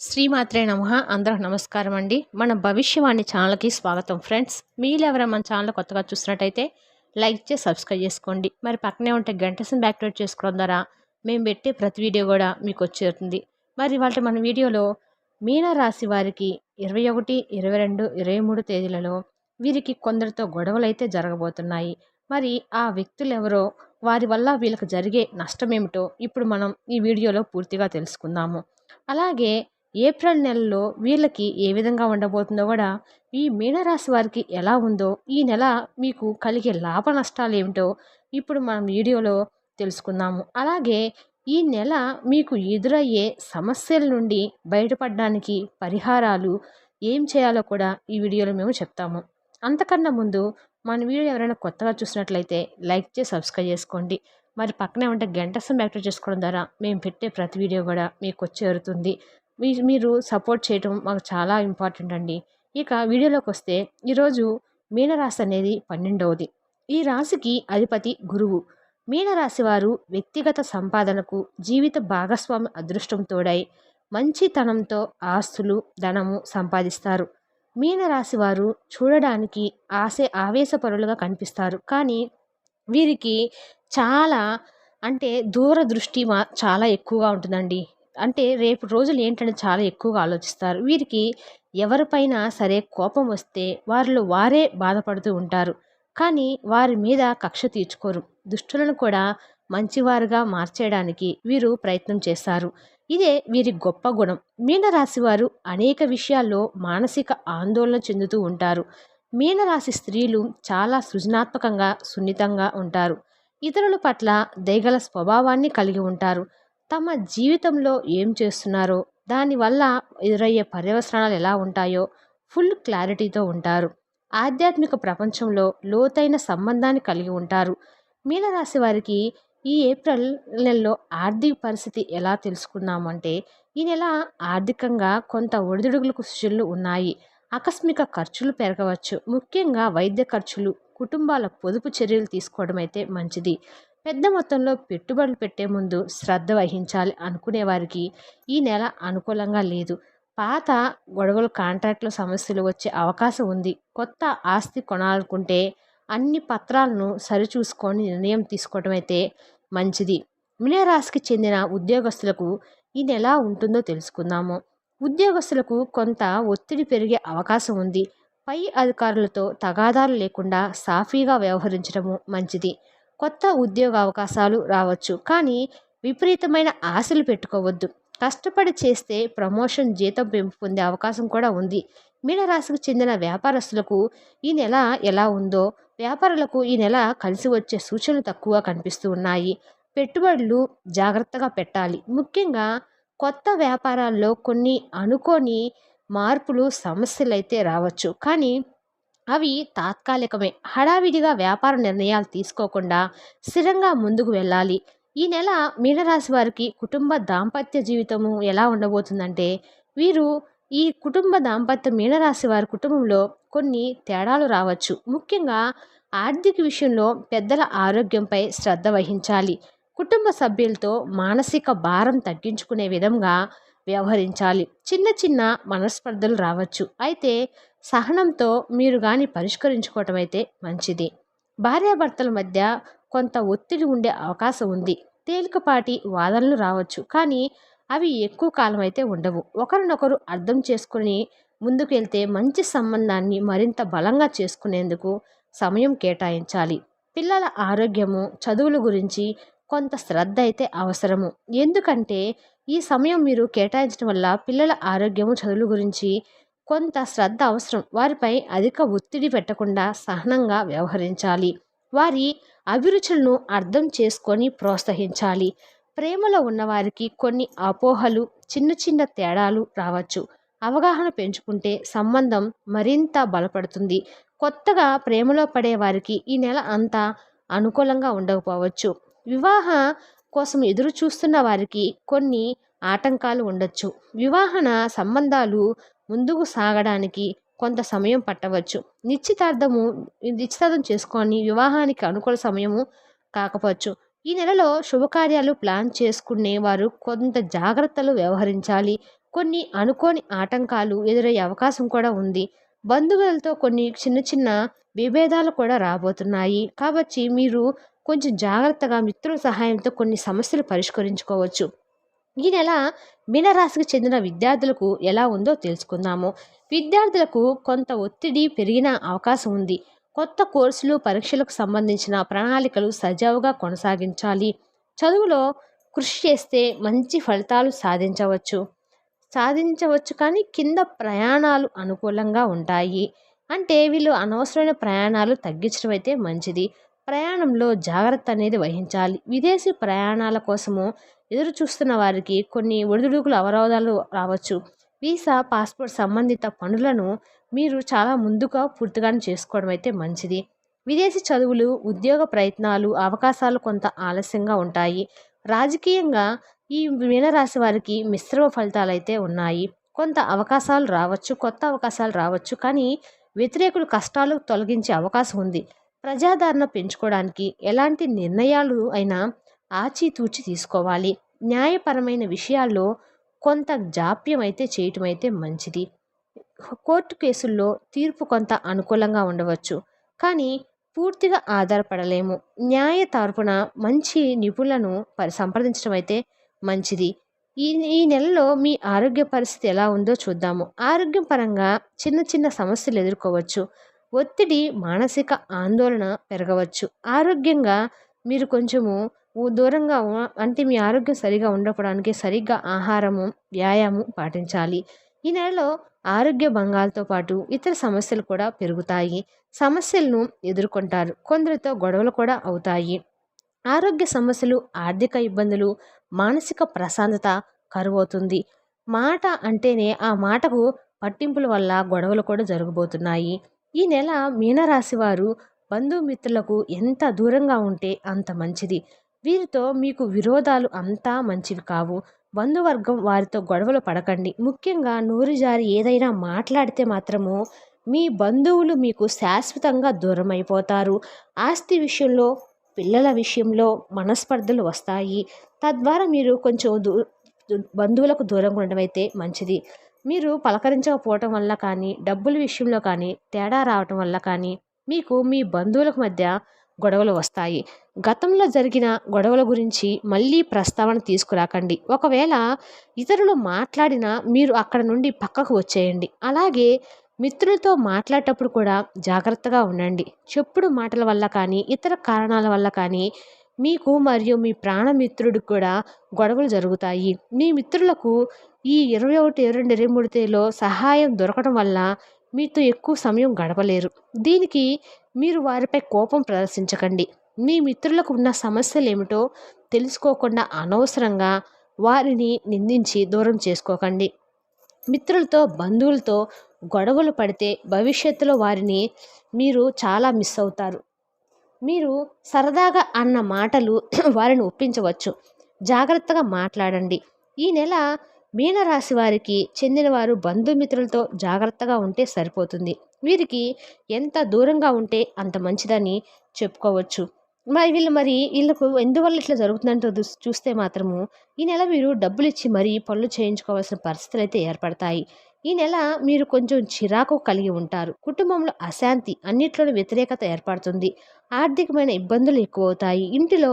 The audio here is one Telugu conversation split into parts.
శ్రీమాత్రే నమః. అందరికి నమస్కారం అండి. మన భవిష్యవాణి ఛానల్కి స్వాగతం ఫ్రెండ్స్. మీరు ఎవరైనా మన ఛానల్ కొత్తగా చూసినట్టయితే లైక్ చేసి సబ్స్క్రైబ్ చేసుకోండి. మరి పక్కనే ఉంటే గంట సింబల్ యాక్టివేట్ చేసుకోవడం ద్వారా మేము పెట్టే ప్రతి వీడియో కూడా మీకు వచ్చేస్తుంది. మరి వాళ్ళ మన వీడియోలో మీనరాశి వారికి 21, 22, 23 తేదీలలో వీరికి కొందరితో గొడవలు అయితే జరగబోతున్నాయి. మరి ఆ వ్యక్తులు ఎవరో, వారి వల్ల వీళ్ళకి జరిగే నష్టం ఏమిటో ఇప్పుడు మనం ఈ వీడియోలో పూర్తిగా తెలుసుకుందాము. అలాగే ఏప్రిల్ నెలలో వీళ్ళకి ఏ విధంగా ఉండబోతుందో కూడా, ఈ మీనరాశి వారికి ఎలా ఉందో, ఈ నెల మీకు కలిగే లాభ నష్టాలు ఏమిటో ఇప్పుడు మనం వీడియోలో తెలుసుకుందాము. అలాగే ఈ నెల మీకు ఎదురయ్యే సమస్యల నుండి బయటపడడానికి పరిహారాలు ఏం చేయాలో కూడా ఈ వీడియోలో మేము చెప్తాము. అంతకన్నా ముందు మన వీడియో ఎవరైనా కొత్తగా చూసినట్లయితే లైక్ చేసి సబ్స్క్రైబ్ చేసుకోండి. మరి పక్కనే ఉంటే గంట సింబల్ యాక్టివేట్ చేసుకోవడం ద్వారా మేము పెట్టే ప్రతి వీడియో కూడా మీకు వచ్చేరుతుంది. మీరు సపోర్ట్ చేయటం మాకు చాలా ఇంపార్టెంట్ అండి. ఇక వీడియోలోకి వస్తే, ఈరోజు మీనరాశి అనేది 12వది. ఈ రాశికి అధిపతి గురువు. మీనరాశి వారు వ్యక్తిగత సంపాదనకు, జీవిత భాగస్వామి అదృష్టం తోడై మంచితనంతో ఆస్తులు, ధనము సంపాదిస్తారు. మీనరాశి వారు చూడడానికి ఆవేశపరులుగా కనిపిస్తారు, కానీ వీరికి చాలా అంటే దూరదృష్టి చాలా ఎక్కువగా ఉంటుందండి. అంటే రేపు రోజులు ఏంటంటే చాలా ఎక్కువగా ఆలోచిస్తారు. వీరికి ఎవరిపైనా సరే కోపం వస్తే వారిలో వారే బాధపడుతూ ఉంటారు, కానీ వారి మీద కక్ష తీర్చుకోరు. దుష్టులను కూడా మంచివారుగా మార్చేయడానికి వీరు ప్రయత్నం చేస్తారు. ఇదే వీరి గొప్ప గుణం. మీనరాశి వారు అనేక విషయాల్లో మానసిక ఆందోళన చెందుతూ ఉంటారు. మీనరాశి స్త్రీలు చాలా సృజనాత్మకంగా, సున్నితంగా ఉంటారు. ఇతరుల పట్ల దయగల స్వభావాన్ని కలిగి ఉంటారు. తమ జీవితంలో ఏం చేస్తున్నారో, దానివల్ల ఎదురయ్యే పర్యవసనాలు ఎలా ఉంటాయో ఫుల్ క్లారిటీతో ఉంటారు. ఆధ్యాత్మిక ప్రపంచంలో లోతైన సంబంధాన్ని కలిగి ఉంటారు. మీనరాశి వారికి ఈ ఏప్రిల్ నెలలో ఆర్థిక పరిస్థితి ఎలా తెలుసుకున్నామంటే, ఈ నెల ఆర్థికంగా కొంత ఒడిదుడుకులకు సూచనలు ఉన్నాయి. ఆకస్మిక ఖర్చులు పెరగవచ్చు. ముఖ్యంగా వైద్య ఖర్చులు, కుటుంబాల పొదుపు చర్యలు తీసుకోవడం అయితే మంచిది. పెద్ద మొత్తంలో పెట్టుబడులు పెట్టే ముందు శ్రద్ధ వహించాలి అనుకునే వారికి ఈ నెల అనుకూలంగా లేదు. పాత గొడవలు, కాంట్రాక్టుల సమస్యలు వచ్చే అవకాశం ఉంది. కొత్త ఆస్తి కొనాలనుకుంటే అన్ని పత్రాలను సరిచూసుకొని నిర్ణయం తీసుకోవడం అయితే మంచిది. మీనరాశికి చెందిన ఉద్యోగస్తులకు ఈ నెల ఎలా ఉంటుందో తెలుసుకుందాము. ఉద్యోగస్తులకు కొంత ఒత్తిడి పెరిగే అవకాశం ఉంది. పై అధికారులతో తగాదాలు లేకుండా సాఫీగా వ్యవహరించడము మంచిది. కొత్త ఉద్యోగ అవకాశాలు రావచ్చు, కానీ విపరీతమైన ఆశలు పెట్టుకోవద్దు. కష్టపడి చేస్తే ప్రమోషన్, జీతం పెంపు పొందే అవకాశం కూడా ఉంది. మీనరాశికి చెందిన వ్యాపారస్తులకు ఈ నెల ఎలా ఉందో, వ్యాపారులకు ఈ నెల కలిసి వచ్చే సూచనలు తక్కువ కనిపిస్తూ ఉన్నాయి. పెట్టుబడులు జాగ్రత్తగా పెట్టాలి. ముఖ్యంగా కొత్త వ్యాపారాల్లో కొన్ని అనుకోని మార్పులు, సమస్యలు అయితే రావచ్చు, కానీ అవి తాత్కాలికమే. హడావిడిగా వ్యాపార నిర్ణయాలు తీసుకోకుండా స్థిరంగా ముందుకు వెళ్ళాలి. ఈ నెల మీనరాశి వారికి కుటుంబ దాంపత్య జీవితము ఎలా ఉండబోతుందంటే, వీరు ఈ కుటుంబ దాంపత్య మీనరాశి వారి కుటుంబంలో కొన్ని తేడాలు రావచ్చు. ముఖ్యంగా ఆర్థిక విషయంలో పెద్దల ఆరోగ్యంపై శ్రద్ధ వహించాలి. కుటుంబ సభ్యులతో మానసిక భారం తగ్గించుకునే విధంగా వ్యవహరించాలి. చిన్న చిన్న మనస్పర్ధలు రావచ్చు, అయితే సహనంతో మీరు కానీ పరిష్కరించుకోవటం అయితే మంచిది. భార్యాభర్తల మధ్య కొంత ఒత్తిడి ఉండే అవకాశం ఉంది. తేలికపాటి వాదనలు రావచ్చు, కానీ అవి ఎక్కువ కాలం అయితే ఉండవు. ఒకరినొకరు అర్థం చేసుకుని ముందుకు వెళ్తే మంచి సంబంధాన్ని మరింత బలంగా చేసుకునేందుకు సమయం కేటాయించాలి. పిల్లల ఆరోగ్యము, చదువుల గురించి కొంత శ్రద్ధ అయితే అవసరము. ఎందుకంటే ఈ సమయం మీరు కేటాయించడం వల్ల పిల్లల ఆరోగ్యము, చదువుల గురించి కొంత శ్రద్ధ అవసరం. వారిపై అధిక ఒత్తిడి పెట్టకుండా సహనంగా వ్యవహరించాలి. వారి అభిరుచులను అర్థం చేసుకొని ప్రోత్సహించాలి. ప్రేమలో ఉన్నవారికి కొన్ని అపోహలు, చిన్న చిన్న తేడాలు రావచ్చు. అవగాహన పెంచుకుంటే సంబంధం మరింత బలపడుతుంది. కొత్తగా ప్రేమలో పడే వారికి ఈ నెల అంతా అనుకూలంగా ఉండకపోవచ్చు. వివాహ కోసం ఎదురు చూస్తున్న వారికి కొన్ని ఆటంకాలు ఉండొచ్చు. వివాహన సంబంధాలు ముందుకు సాగడానికి కొంత సమయం పట్టవచ్చు. నిశ్చితార్థం చేసుకొని వివాహానికి అనుకూల సమయము కాకపోవచ్చు. ఈ నెలలో శుభకార్యాలు ప్లాన్ చేసుకునే వారు కొంత జాగ్రత్తలు వ్యవహరించాలి. కొన్ని అనుకోని ఆటంకాలు ఎదురయ్యే అవకాశం కూడా ఉంది. బంధువులతో కొన్ని చిన్న చిన్న విభేదాలు కూడా రాబోతున్నాయి. కాబట్టి మీరు కొంచెం జాగ్రత్తగా మిత్రుల సహాయంతో కొన్ని సమస్యలు పరిష్కరించుకోవచ్చు. ఈ నెల మీనరాశికి చెందిన విద్యార్థులకు ఎలా ఉందో తెలుసుకుందాము. విద్యార్థులకు కొంత ఒత్తిడి పెరిగిన అవకాశం ఉంది. కొత్త కోర్సులు, పరీక్షలకు సంబంధించిన ప్రణాళికలు సజావుగా కొనసాగించాలి. చదువులో కృషి చేస్తే మంచి ఫలితాలు సాధించవచ్చు కానీ కింద ప్రయాణాలు అనుకూలంగా ఉంటాయి. అంటే వీళ్ళు అనవసరమైన ప్రయాణాలు తగ్గించడం అయితే మంచిది. ప్రయాణంలో జాగ్రత్త అనేది వహించాలి. విదేశీ ప్రయాణాల కోసము ఎదురు చూస్తున్న వారికి కొన్ని ఒడిదుడుకులు అవరోధాలు రావచ్చు. వీసా, పాస్పోర్ట్ సంబంధిత పనులను మీరు చాలా ముందుగా పూర్తిగానే చేసుకోవడం అయితే మంచిది. విదేశీ చదువులు, ఉద్యోగ ప్రయత్నాలు, అవకాశాలు కొంత ఆలస్యంగా ఉంటాయి. రాజకీయంగా ఈ మీనరాశి వారికి మిశ్రమ ఫలితాలు అయితే ఉన్నాయి. కొంత అవకాశాలు రావచ్చు, కొత్త అవకాశాలు రావచ్చు, కానీ వ్యతిరేకులు కష్టాలు తొలగించే అవకాశం ఉంది. ప్రజాదరణ పెంచుకోవడానికి ఎలాంటి నిర్ణయాలు అయినా ఆచితూచి తీసుకోవాలి. న్యాయపరమైన విషయాల్లో కొంత జాప్యం అయితే చేయటం అయితే మంచిది. కోర్టు కేసుల్లో తీర్పు కొంత అనుకూలంగా ఉండవచ్చు, కానీ పూర్తిగా ఆధారపడలేము. న్యాయ తరపున మంచి నిపుణులను సంప్రదించడం అయితే మంచిది. ఈ ఈ నెలలో మీ ఆరోగ్య పరిస్థితి ఎలా ఉందో చూద్దాము. ఆరోగ్యం పరంగా చిన్న చిన్న సమస్యలు ఎదుర్కోవచ్చు. ఒత్తిడి, మానసిక ఆందోళన పెరగవచ్చు. ఆరోగ్యంగా మీరు కొంచెము దూరంగా అంటే మీ ఆరోగ్యం సరిగా ఉండడానికి సరిగ్గా ఆహారము, వ్యాయామం పాటించాలి. ఈ నెలలో ఆరోగ్య భంగాలతో పాటు ఇతర సమస్యలు కూడా పెరుగుతాయి. సమస్యలను ఎదుర్కొంటారు. కొందరితో గొడవలు కూడా అవుతాయి. ఆరోగ్య సమస్యలు, ఆర్థిక ఇబ్బందులు, మానసిక ప్రశాంతత కరువవుతుంది. మాట అంటేనే ఆ మాటకు పట్టింపుల వల్ల గొడవలు కూడా జరగబోతున్నాయి. ఈ నెల మీనరాశి వారు బంధుమిత్రులకు ఎంత దూరంగా ఉంటే అంత మంచిది. వీరితో మీకు విరోధాలు అంతా మంచివి కావు. బంధువర్గం వారితో గొడవలు పడకండి. ముఖ్యంగా నోరు జారి ఏదైనా మాట్లాడితే మాత్రము మీ బంధువులు మీకు శాశ్వతంగా దూరం అయిపోతారు. ఆస్తి విషయంలో, పిల్లల విషయంలో మనస్పర్ధలు వస్తాయి. తద్వారా మీరు కొంచెం బంధువులకు దూరంగా ఉండడం అయితే మంచిది. మీరు పలకరించకపోవటం వల్ల కానీ, డబ్బుల విషయంలో కానీ తేడా రావటం వల్ల కానీ మీకు మీ బంధువులకు మధ్య గొడవలు వస్తాయి. గతంలో జరిగిన గొడవల గురించి మళ్ళీ ప్రస్తావన తీసుకురాకండి. ఒకవేళ ఇతరులు మాట్లాడినా మీరు అక్కడ నుండి పక్కకు వచ్చేయండి. అలాగే మిత్రులతో మాట్లాడేటప్పుడు కూడా జాగ్రత్తగా ఉండండి. చెప్పుడు మాటల వల్ల కానీ, ఇతర కారణాల వల్ల కానీ మీకు మరియు మీ ప్రాణమిత్రుడికి కూడా గొడవలు జరుగుతాయి. మీ మిత్రులకు ఈ 21, 22, 23 తేదీలో సహాయం దొరకడం వల్ల మీతో ఎక్కువ సమయం గడపలేరు. దీనికి మీరు వారిపై కోపం ప్రదర్శించకండి. మీ మిత్రులకు ఉన్న సమస్యలు ఏమిటో తెలుసుకోకుండా అనవసరంగా వారిని నిందించి దూరం చేసుకోకండి. మిత్రులతో, బంధువులతో గొడవలు పడితే భవిష్యత్తులో వారిని మీరు చాలా మిస్ అవుతారు. మీరు సరదాగా అన్న మాటలు వారిని ఒప్పించవచ్చు. జాగ్రత్తగా మాట్లాడండి. ఈ నెల మీనరాశి వారికి చెందినవారు బంధుమిత్రులతో జాగ్రత్తగా ఉంటే సరిపోతుంది. వీరికి ఎంత దూరంగా ఉంటే అంత మంచిదని చెప్పుకోవచ్చు. వీళ్ళకు ఎందువల్ల ఇట్లా జరుగుతుందంటే చూస్తే మాత్రము ఈ నెల మీరు డబ్బులు ఇచ్చి మరీ పనులు చేయించుకోవాల్సిన పరిస్థితులు అయితే ఏర్పడతాయి. ఈ నెల మీరు కొంచెం చిరాకు కలిగి ఉంటారు. కుటుంబంలో అశాంతి, అన్నిట్లోనూ వ్యతిరేకత ఏర్పడుతుంది. ఆర్థికమైన ఇబ్బందులు ఎక్కువవుతాయి. ఇంటిలో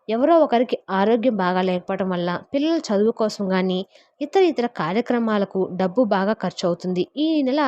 ఎవరో ఒకరికి ఆరోగ్యం బాగా లేకపోవడం వల్ల పిల్లల చదువు కోసం కానీ ఇతర కార్యక్రమాలకు డబ్బు బాగా ఖర్చు అవుతుంది. ఈ నెల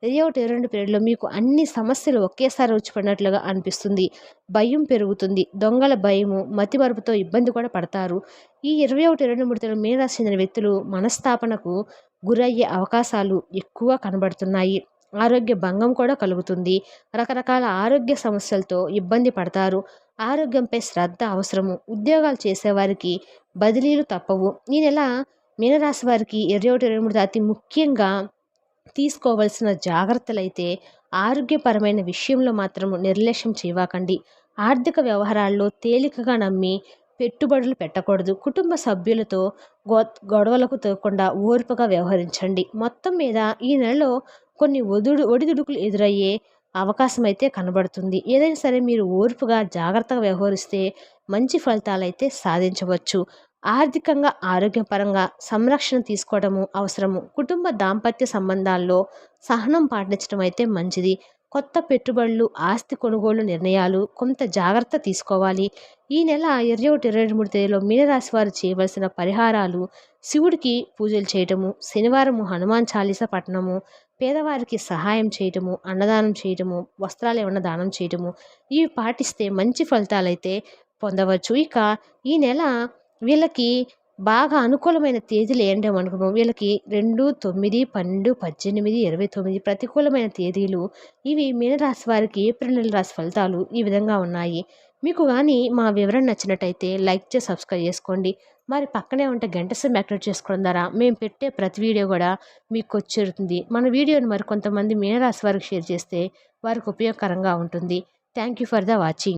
21, 22 పీరియడ్లో మీకు అన్ని సమస్యలు ఒకేసారి వచ్చి పడినట్లుగా అనిపిస్తుంది. భయం పెరుగుతుంది. దొంగల భయము, మతిమరుపుతో ఇబ్బంది కూడా పడతారు. ఈ 21, 23 తేదీలో మీనరాశి చెందిన వ్యక్తులు మనస్తాపనకు గురయ్యే అవకాశాలు ఎక్కువ కనబడుతున్నాయి. ఆరోగ్య భంగం కూడా కలుగుతుంది. రకరకాల ఆరోగ్య సమస్యలతో ఇబ్బంది పడతారు. ఆరోగ్యంపై శ్రద్ధ అవసరము. ఉద్యోగాలు చేసేవారికి బదిలీలు తప్పవు. ఈ నెల మీనరాశి వారికి 21, 23 అతి ముఖ్యంగా తీసుకోవలసిన జాగ్రత్తలైతే ఆరోగ్యపరమైన విషయంలో మాత్రం నిర్లక్ష్యం చేయకండి. ఆర్థిక వ్యవహారాల్లో తేలికగా నమ్మి పెట్టుబడులు పెట్టకూడదు. కుటుంబ సభ్యులతో గొడవలకు తోకుండా ఓర్పుగా వ్యవహరించండి. మొత్తం మీద ఈ నెలలో కొన్ని ఒడిదుడుకులు ఎదురయ్యే అవకాశం అయితే కనబడుతుంది. ఏదైనా సరే మీరు ఓర్పుగా జాగ్రత్తగా వ్యవహరిస్తే మంచి ఫలితాలు అయితే సాధించవచ్చు. ఆర్థికంగా ఆరోగ్యపరంగా సంరక్షణ తీసుకోవడము అవసరము. కుటుంబ దాంపత్య సంబంధాల్లో సహనం పాటించడం అయితే మంచిది. కొత్త పెట్టుబడులు, ఆస్తి కొనుగోలు నిర్ణయాలు కొంత జాగ్రత్త తీసుకోవాలి. ఈ నెల 21, 23 తేదీలో మీనరాశి వారు చేయవలసిన పరిహారాలు: శివుడికి పూజలు చేయటము, శనివారము హనుమాన్ చాలీసా పఠనము, పేదవారికి సహాయం చేయటము, అన్నదానం చేయటము, వస్త్రాలు ఏమన్నా దానం చేయటము, ఇవి పాటిస్తే మంచి ఫలితాలైతే పొందవచ్చు. ఇక ఈ నెల వీళ్ళకి బాగా అనుకూలమైన తేదీలు ఏంటో అనుకున్నాం. వీళ్ళకి 2, 9, 12, 18, 29 ప్రతికూలమైన తేదీలు. ఇవి మీనరాశి వారికి ఏప్రిల్ నెల రాశి ఫలితాలు ఈ విధంగా ఉన్నాయి. మీకు కానీ మా వివరణ నచ్చినట్టయితే లైక్ చేసి సబ్స్క్రైబ్ చేసుకోండి. మరి పక్కనే ఉంటే గంట సింబల్ యాక్టివేట్ చేసుకోవడం ద్వారా మేము పెట్టే ప్రతి వీడియో కూడా మీకు వచ్చేరుతుంది. మన వీడియోని మరి కొంతమంది మీనరాశి వారికి షేర్ చేస్తే వారికి ఉపయోగకరంగా ఉంటుంది. Thank you for the watching.